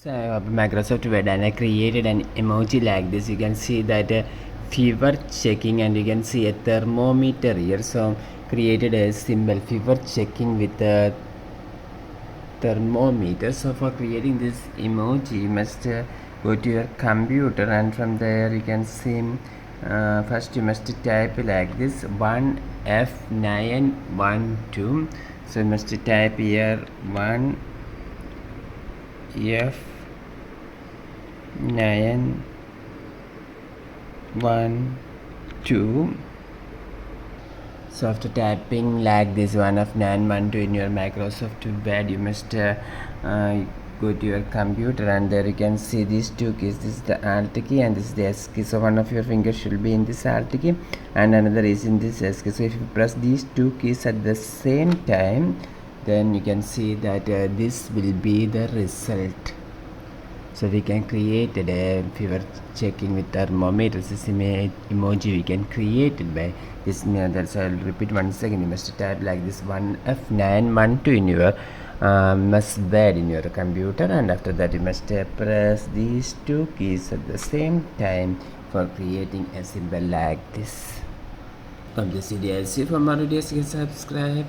So I have Microsoft Word and I created an emoji like this. You can see that fever checking, and you can see a thermometer here. So created a symbol fever checking with a thermometer. So for creating this emoji, you must go to your computer, and from there you can see first you must type like this 1F912. So you must type here 1F912. So after typing like this 1F912 in your Microsoft Word, you must go to your computer, and there you can see these two keys. This is the Alt key and this is the S key. So one of your fingers should be in this Alt key and another is in this S key. So if you press these two keys at the same time, then you can see that this will be the result. So we can create a fever checking with thermometers. This emoji we can create it by this method. So I'll repeat once again. You must type like this 1F912 in your must word in your computer, and after that you must press these two keys at the same time for creating a symbol like this. From this video, see for more videos, you can subscribe.